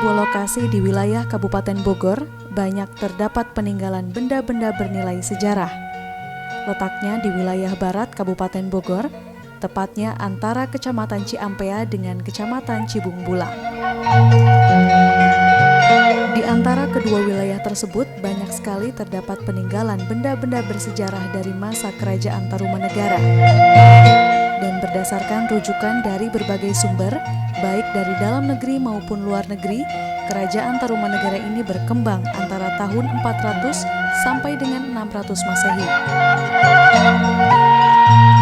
sebuah lokasi di wilayah Kabupaten Bogor, banyak terdapat peninggalan benda-benda bernilai sejarah. Letaknya di wilayah barat Kabupaten Bogor, tepatnya antara Kecamatan Ciampea dengan Kecamatan Cibung Bulang. Di antara kedua wilayah tersebut, banyak sekali terdapat peninggalan benda-benda bersejarah dari masa Kerajaan Tarumanegara. Dan berdasarkan rujukan dari berbagai sumber, baik dari dalam negeri maupun luar negeri, Kerajaan Tarumanegara ini berkembang antara tahun 400 sampai dengan 600 Masehi.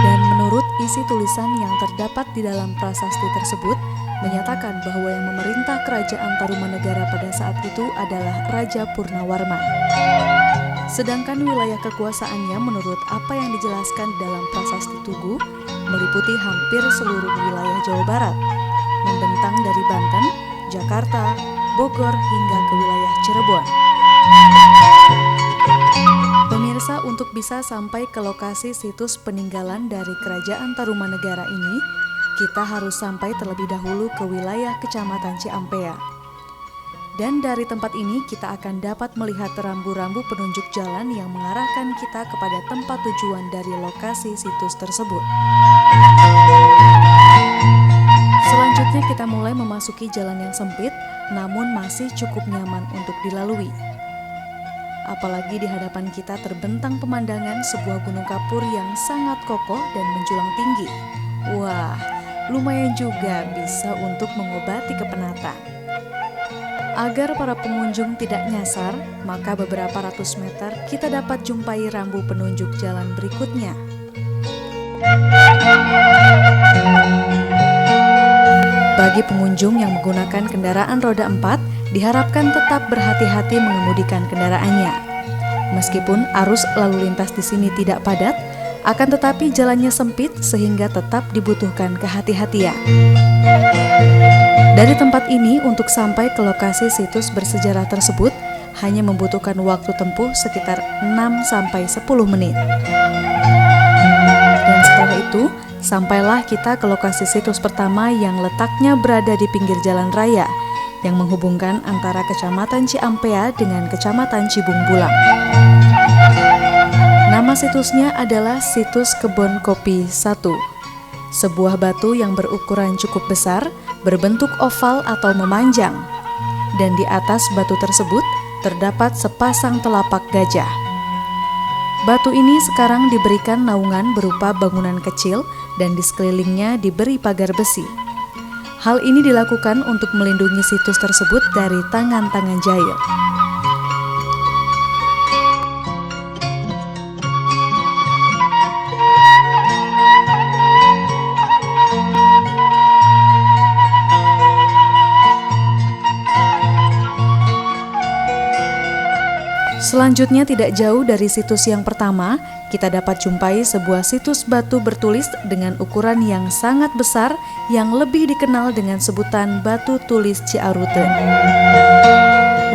Dan menurut isi tulisan yang terdapat di dalam prasasti tersebut, menyatakan bahwa yang memerintah Kerajaan Tarumanegara pada saat itu adalah Raja Purnawarman. Sedangkan wilayah kekuasaannya menurut apa yang dijelaskan dalam prasasti Tugu, meliputi hampir seluruh wilayah Jawa Barat, membentang dari Banten, Jakarta, Bogor hingga ke wilayah Cirebon. Pemirsa, untuk bisa sampai ke lokasi situs peninggalan dari Kerajaan Tarumanegara ini, kita harus sampai terlebih dahulu ke wilayah Kecamatan Ciampea. Dan dari tempat ini kita akan dapat melihat rambu-rambu penunjuk jalan yang mengarahkan kita kepada tempat tujuan dari lokasi situs tersebut. Selanjutnya kita mulai memasuki jalan yang sempit, namun masih cukup nyaman untuk dilalui. Apalagi di hadapan kita terbentang pemandangan sebuah gunung kapur yang sangat kokoh dan menjulang tinggi. Wah, lumayan juga bisa untuk mengobati kepenatan. Agar para pengunjung tidak nyasar, maka beberapa ratus meter kita dapat jumpai rambu penunjuk jalan berikutnya. Bagi pengunjung yang menggunakan kendaraan roda 4, diharapkan tetap berhati-hati mengemudikan kendaraannya. Meskipun arus lalu lintas di sini tidak padat, akan tetapi jalannya sempit sehingga tetap dibutuhkan kehati-hatian. Dari tempat ini untuk sampai ke lokasi situs bersejarah tersebut hanya membutuhkan waktu tempuh sekitar 6-10 menit. Dan setelah itu, sampailah kita ke lokasi situs pertama yang letaknya berada di pinggir jalan raya yang menghubungkan antara Kecamatan Ciampea dengan Kecamatan Cibung Bulang. Nama situsnya adalah Situs Kebon Kopi 1. Sebuah batu yang berukuran cukup besar, berbentuk oval atau memanjang. Dan di atas batu tersebut terdapat sepasang telapak gajah. Batu ini sekarang diberikan naungan berupa bangunan kecil dan di sekelilingnya diberi pagar besi. Hal ini dilakukan untuk melindungi situs tersebut dari tangan-tangan jahil. Selanjutnya tidak jauh dari situs yang pertama, kita dapat jumpai sebuah situs batu bertulis dengan ukuran yang sangat besar yang lebih dikenal dengan sebutan Batu Tulis Ciaruten.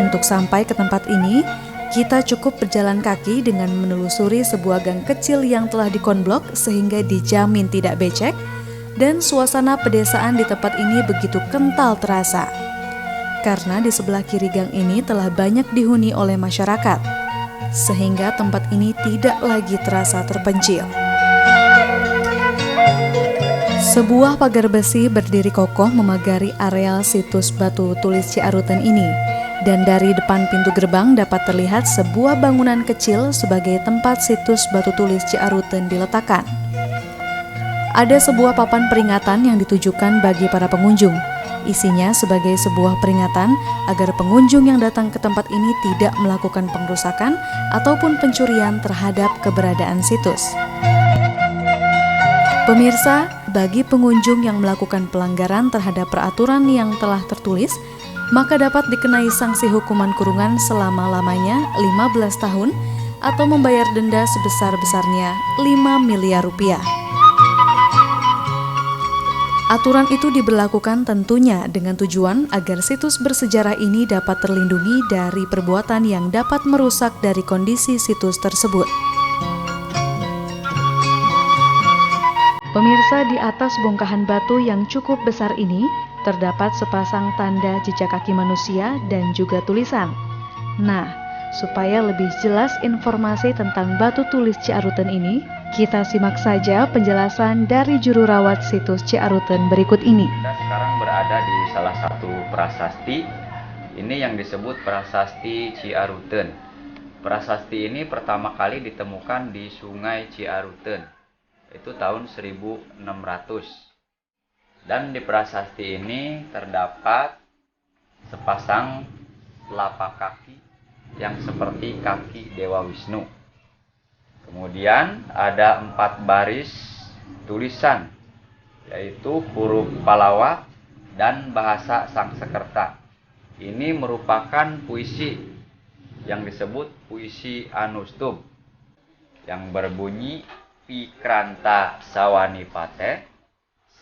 Untuk sampai ke tempat ini, kita cukup berjalan kaki dengan menelusuri sebuah gang kecil yang telah dikonblok sehingga dijamin tidak becek, dan suasana pedesaan di tempat ini begitu kental terasa. Karena di sebelah kiri gang ini telah banyak dihuni oleh masyarakat, sehingga tempat ini tidak lagi terasa terpencil. Sebuah pagar besi berdiri kokoh memagari areal situs Batu Tulis Ciaruten ini, dan dari depan pintu gerbang dapat terlihat sebuah bangunan kecil sebagai tempat situs Batu Tulis Ciaruten diletakkan. Ada sebuah papan peringatan yang ditujukan bagi para pengunjung. Isinya sebagai sebuah peringatan agar pengunjung yang datang ke tempat ini tidak melakukan pengrusakan ataupun pencurian terhadap keberadaan situs. Pemirsa, bagi pengunjung yang melakukan pelanggaran terhadap peraturan yang telah tertulis, maka dapat dikenai sanksi hukuman kurungan selama-lamanya 15 tahun atau membayar denda sebesar-besarnya 5 miliar rupiah. Aturan itu diberlakukan tentunya dengan tujuan agar situs bersejarah ini dapat terlindungi dari perbuatan yang dapat merusak dari kondisi situs tersebut. Pemirsa, di atas bongkahan batu yang cukup besar ini terdapat sepasang tanda jejak kaki manusia dan juga tulisan. Nah, supaya lebih jelas informasi tentang batu tulis Ciaruten ini, kita simak saja penjelasan dari juru rawat situs Ciaruten berikut ini. Kita sekarang berada di salah satu prasasti, ini yang disebut Prasasti Ciaruten. Prasasti ini pertama kali ditemukan di Sungai Ciaruten, itu tahun 1600. Dan di prasasti ini terdapat sepasang telapak kaki yang seperti kaki Dewa Wisnu. Kemudian ada 4 baris tulisan, yaitu huruf Palawa dan bahasa Sangsekerta. Ini merupakan puisi yang disebut puisi Anustub, yang berbunyi Pikranta Sawanipate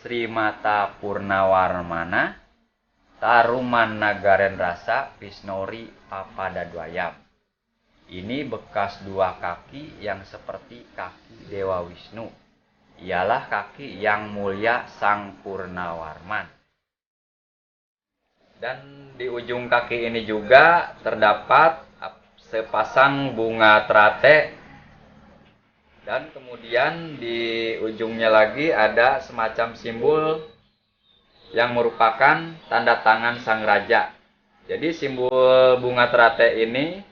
Srimata Purnawarmana Taruman Nagaren Rasa Visnori Papadadwayam. Ini bekas 2 kaki yang seperti kaki Dewa Wisnu. Ialah kaki yang mulia Sang Purnawarman. Dan di ujung kaki ini juga terdapat sepasang bunga terate. Dan kemudian di ujungnya lagi ada semacam simbol yang merupakan tanda tangan sang raja. Jadi simbol bunga terate ini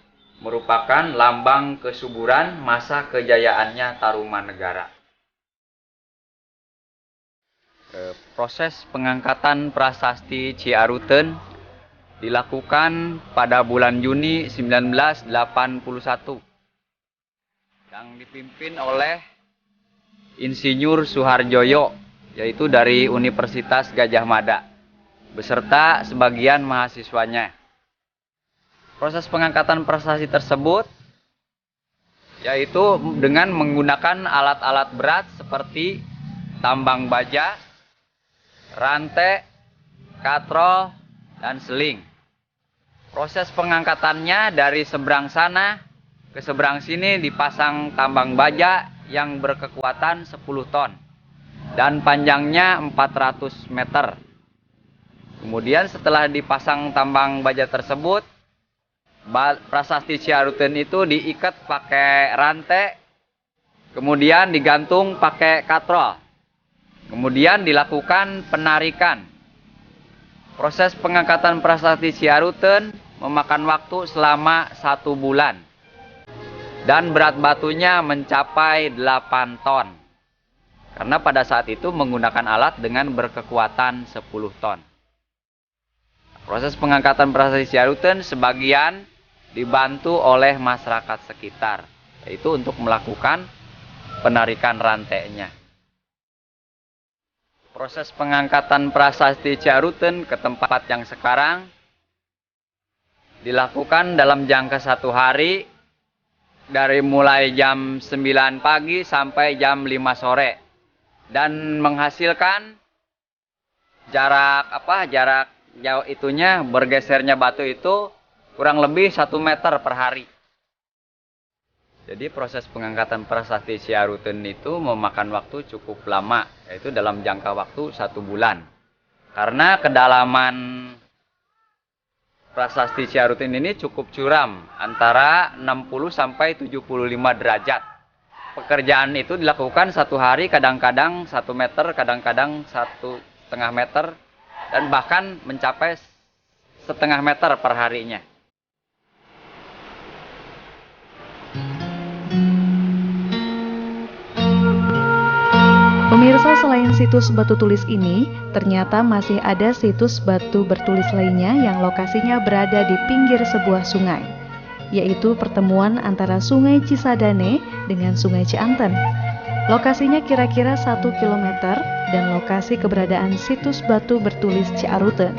merupakan lambang kesuburan masa kejayaannya Tarumanegara. Proses pengangkatan prasasti Ciaruten dilakukan pada bulan Juni 1981. Yang dipimpin oleh Insinyur Suharjoyo, yaitu dari Universitas Gadjah Mada, beserta sebagian mahasiswanya. Proses pengangkatan prasasti tersebut yaitu dengan menggunakan alat-alat berat seperti tambang baja, rantai, katrol, dan seling. Proses pengangkatannya dari seberang sana ke seberang sini dipasang tambang baja yang berkekuatan 10 ton dan panjangnya 400 meter. Kemudian setelah dipasang tambang baja tersebut, prasasti Ciaruten itu diikat pakai rantai, kemudian digantung pakai katrol. Kemudian dilakukan penarikan. Proses pengangkatan prasasti Ciaruten memakan waktu selama 1 bulan. Dan berat batunya mencapai 8 ton. Karena pada saat itu menggunakan alat dengan berkekuatan 10 ton. Proses pengangkatan prasasti Ciaruten sebagian dibantu oleh masyarakat sekitar, yaitu untuk melakukan penarikan rantainya. Proses pengangkatan prasasti Ciaruten ke tempat yang sekarang dilakukan dalam jangka 1 hari, dari mulai jam 9 pagi sampai jam 5 sore. Dan menghasilkan jarak jauh itunya, bergesernya batu itu kurang lebih 1 meter per hari. Jadi proses pengangkatan prasasti Ciaruten itu memakan waktu cukup lama, yaitu dalam jangka waktu 1 bulan. Karena kedalaman prasasti Ciaruten ini cukup curam, antara 60 sampai 75 derajat. Pekerjaan itu dilakukan 1 hari, kadang-kadang 1 meter, kadang-kadang 1,5 meter, dan bahkan mencapai 1,5 meter per harinya. Pemirsa, selain situs batu tulis ini, ternyata masih ada situs batu bertulis lainnya yang lokasinya berada di pinggir sebuah sungai, yaitu pertemuan antara Sungai Cisadane dengan Sungai Cianten. Lokasinya kira-kira 1 km dan lokasi keberadaan situs batu bertulis Ciaruten.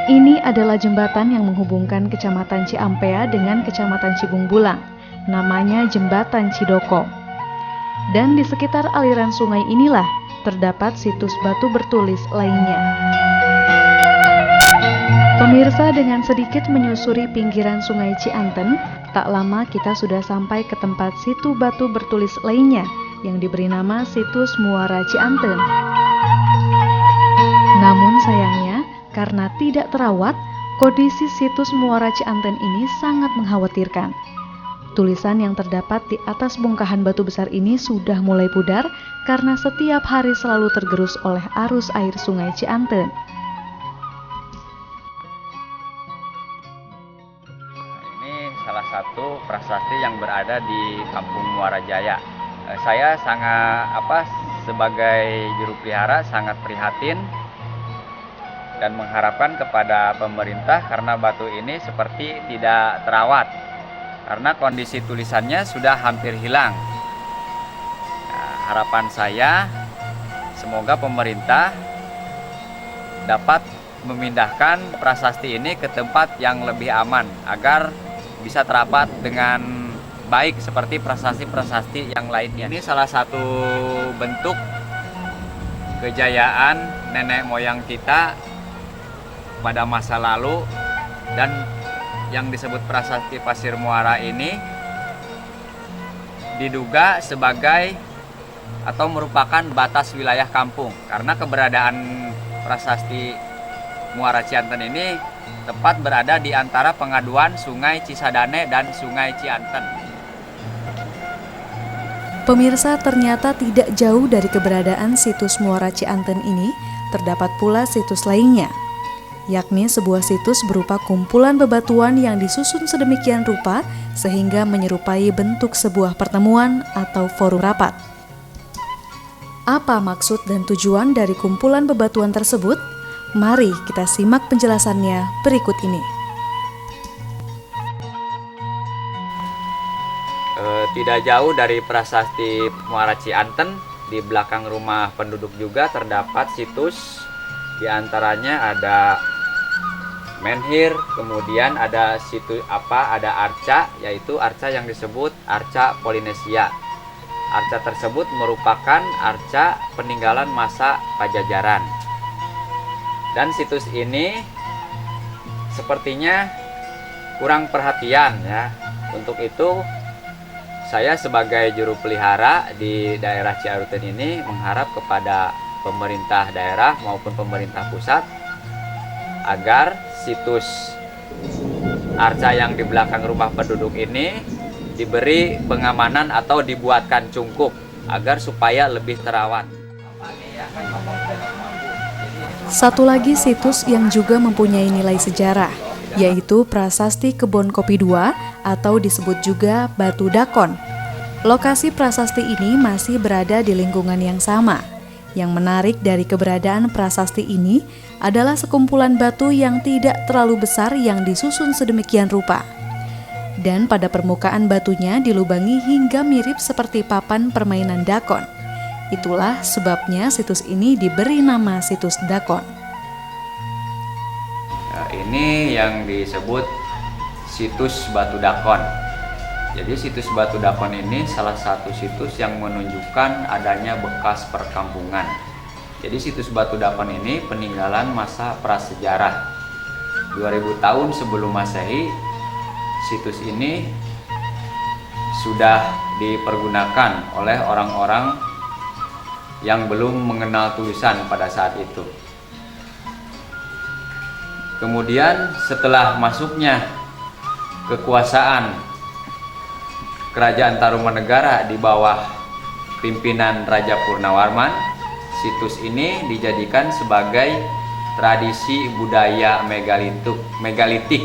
Ini adalah jembatan yang menghubungkan Kecamatan Ciampea dengan Kecamatan Cibung Bulang. Namanya Jembatan Cidoko. Dan di sekitar aliran sungai inilah terdapat situs batu bertulis lainnya. Pemirsa, dengan sedikit menyusuri pinggiran Sungai Cianten, tak lama kita sudah sampai ke tempat situ batu bertulis lainnya yang diberi nama Situs Muara Cianten. Namun sayangnya, karena tidak terawat, kondisi situs Muara Cianten ini sangat mengkhawatirkan. Tulisan yang terdapat di atas bongkahan batu besar ini sudah mulai pudar karena setiap hari selalu tergerus oleh arus air Sungai Cianten. Ini salah satu prasasti yang berada di Kampung Muara Jaya. Saya sebagai juru pelihara sangat prihatin dan mengharapkan kepada pemerintah karena batu ini seperti tidak terawat. Karena kondisi tulisannya sudah hampir hilang. Nah, harapan saya semoga pemerintah dapat memindahkan prasasti ini ke tempat yang lebih aman agar bisa terawat dengan baik seperti prasasti-prasasti yang lainnya. Ini salah satu bentuk kejayaan nenek moyang kita pada masa lalu, dan yang disebut prasasti Pasir Muara ini diduga sebagai atau merupakan batas wilayah kampung karena keberadaan prasasti Muara Cianten ini tepat berada di antara pengaduan Sungai Cisadane dan Sungai Cianten. Pemirsa, ternyata tidak jauh dari keberadaan situs Muara Cianten ini terdapat pula situs lainnya, yakni sebuah situs berupa kumpulan bebatuan yang disusun sedemikian rupa sehingga menyerupai bentuk sebuah pertemuan atau forum rapat. Apa maksud dan tujuan dari kumpulan bebatuan tersebut? Mari kita simak penjelasannya berikut ini. Tidak jauh dari prasasti Muara Cianten, di belakang rumah penduduk juga terdapat situs. Di antaranya ada menhir, kemudian ada ada arca, yaitu arca yang disebut arca Polinesia. Arca tersebut merupakan arca peninggalan masa Pajajaran. Dan situs ini sepertinya kurang perhatian ya. Untuk itu saya sebagai juru pelihara di daerah Ciaruten ini mengharap kepada pemerintah daerah maupun pemerintah pusat agar situs arca yang di belakang rumah penduduk ini diberi pengamanan atau dibuatkan cungkup agar supaya lebih terawat. Satu lagi situs yang juga mempunyai nilai sejarah, yaitu Prasasti Kebon Kopi II atau disebut juga Batu Dakon. Lokasi prasasti ini masih berada di lingkungan yang sama. Yang menarik dari keberadaan prasasti ini adalah sekumpulan batu yang tidak terlalu besar yang disusun sedemikian rupa. Dan pada permukaan batunya dilubangi hingga mirip seperti papan permainan dakon. Itulah sebabnya situs ini diberi nama Situs Dakon. Nah, ini yang disebut situs Batu Dakon. Jadi situs Batu Dakon ini salah satu situs yang menunjukkan adanya bekas perkampungan. Jadi situs Batu Dakon ini peninggalan masa prasejarah. 2000 tahun sebelum Masehi, situs ini sudah dipergunakan oleh orang-orang yang belum mengenal tulisan pada saat itu. Kemudian setelah masuknya kekuasaan Kerajaan Tarumanegara di bawah pimpinan Raja Purnawarman, situs ini dijadikan sebagai tradisi budaya megalitik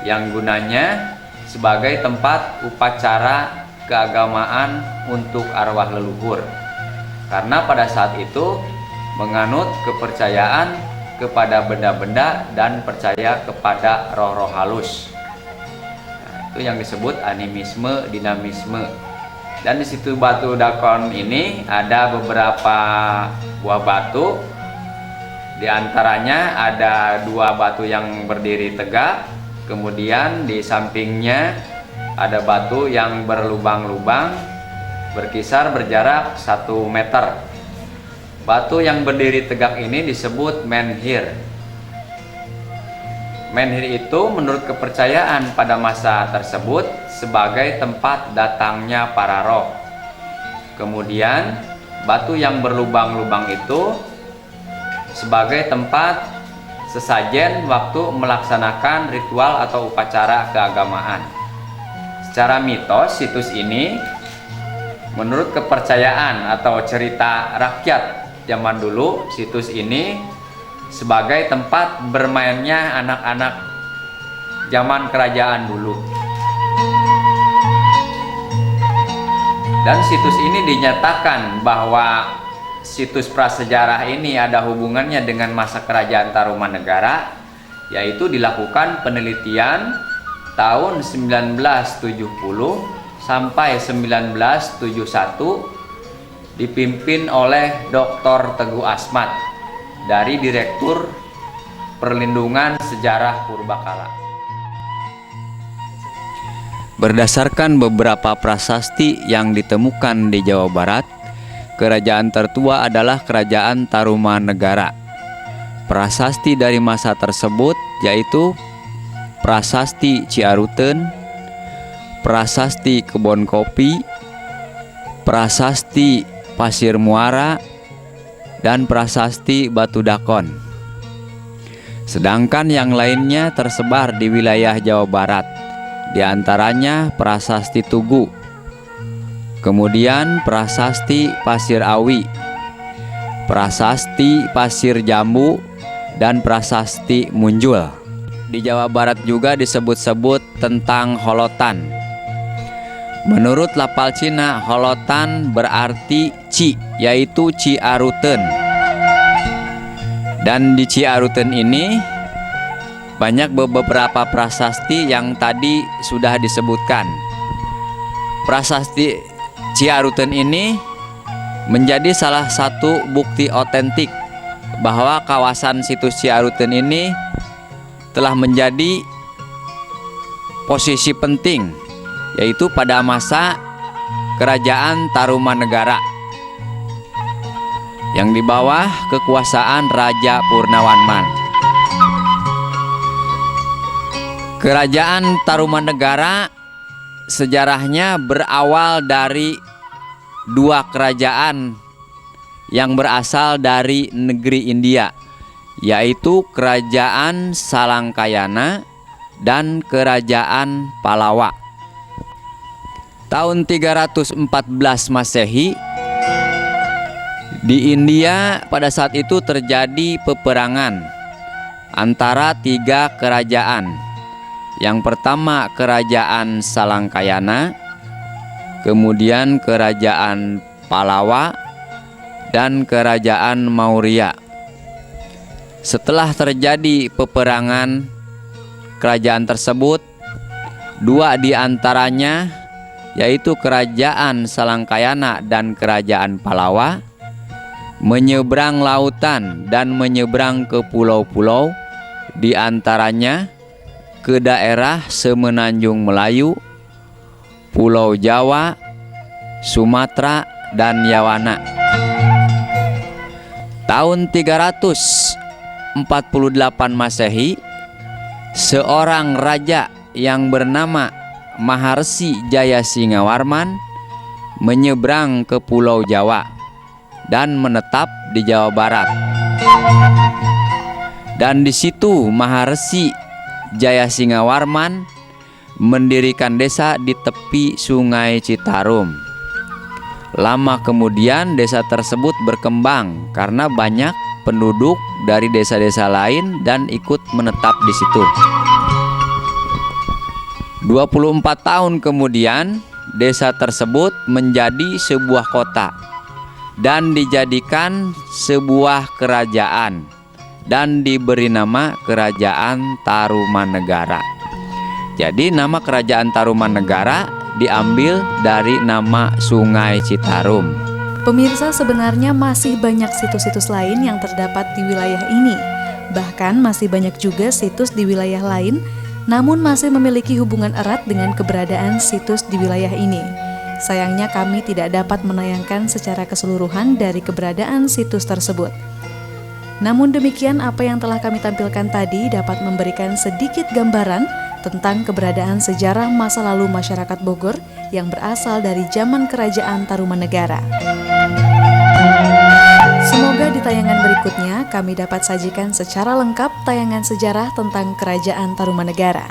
yang gunanya sebagai tempat upacara keagamaan untuk arwah leluhur. Karena pada saat itu menganut kepercayaan kepada benda-benda dan percaya kepada roh-roh halus. Itu yang disebut animisme, dinamisme. Dan di situ Batu Dakon ini ada beberapa buah batu. Di antaranya ada 2 batu yang berdiri tegak. Kemudian di sampingnya ada batu yang berlubang-lubang berkisar berjarak 1 meter. Batu yang berdiri tegak ini disebut menhir. Menhir itu menurut kepercayaan pada masa tersebut sebagai tempat datangnya para roh. Kemudian batu yang berlubang-lubang itu sebagai tempat sesajen waktu melaksanakan ritual atau upacara keagamaan. Secara mitos, situs ini menurut kepercayaan atau cerita rakyat zaman dulu, situs ini sebagai tempat bermainnya anak-anak zaman kerajaan dulu. Dan situs ini dinyatakan bahwa situs prasejarah ini ada hubungannya dengan masa kerajaan Tarumanegara, yaitu dilakukan penelitian tahun 1970 sampai 1971 dipimpin oleh Dr. Teguh Asmat dari Direktur Perlindungan Sejarah Purbakala. Berdasarkan beberapa prasasti yang ditemukan di Jawa Barat, kerajaan tertua adalah Kerajaan Tarumanegara. Prasasti dari masa tersebut yaitu Prasasti Ciaruten, Prasasti Kebon Kopi, Prasasti Pasir Muara, dan Prasasti Batu Dakon. Sedangkan yang lainnya tersebar di wilayah Jawa Barat, di antaranya Prasasti Tugu, kemudian Prasasti Pasir Awi, Prasasti Pasir Jambu, dan Prasasti Munjul. Di Jawa Barat juga disebut-sebut tentang holotan. Menurut lapal Cina, holotan berarti Ci, yaitu Ciaruten. Dan di Ciaruten ini banyak beberapa prasasti yang tadi sudah disebutkan. Prasasti Ciaruten ini menjadi salah satu bukti otentik bahwa kawasan situs Ciaruten ini telah menjadi posisi penting, yaitu pada masa Kerajaan Tarumanegara yang di bawah kekuasaan Raja Purnawarman. Kerajaan Tarumanegara sejarahnya berawal dari dua kerajaan yang berasal dari negeri India, yaitu Kerajaan Salangkayana dan Kerajaan Palawa. Tahun 314 Masehi, di India pada saat itu terjadi peperangan antara tiga kerajaan. Yang pertama Kerajaan Salangkayana, kemudian Kerajaan Palawa, dan Kerajaan Maurya. Setelah terjadi peperangan kerajaan tersebut, dua di antaranya yaitu Kerajaan Salangkayana dan Kerajaan Palawa menyeberang lautan dan menyeberang ke pulau-pulau, di antaranya ke daerah Semenanjung Melayu, Pulau Jawa, Sumatera, dan Yawana. Tahun 348 Masehi, seorang raja yang bernama Maharsi Jayasingawarman menyeberang ke Pulau Jawa dan menetap di Jawa Barat. Dan di situ Maharsi Jayasingawarman mendirikan desa di tepi Sungai Citarum. Lama kemudian desa tersebut berkembang karena banyak penduduk dari desa-desa lain dan ikut menetap di situ. 24 tahun kemudian desa tersebut menjadi sebuah kota dan dijadikan sebuah kerajaan dan diberi nama Kerajaan Tarumanegara. Jadi nama Kerajaan Tarumanegara diambil dari nama Sungai Citarum. Pemirsa, sebenarnya masih banyak situs-situs lain yang terdapat di wilayah ini. Bahkan masih banyak juga situs di wilayah lain, namun masih memiliki hubungan erat dengan keberadaan situs di wilayah ini. Sayangnya kami tidak dapat menayangkan secara keseluruhan dari keberadaan situs tersebut. Namun demikian, apa yang telah kami tampilkan tadi dapat memberikan sedikit gambaran tentang keberadaan sejarah masa lalu masyarakat Bogor yang berasal dari zaman Kerajaan Tarumanegara. Semoga di tayangan berikutnya kami dapat sajikan secara lengkap tayangan sejarah tentang Kerajaan Tarumanegara.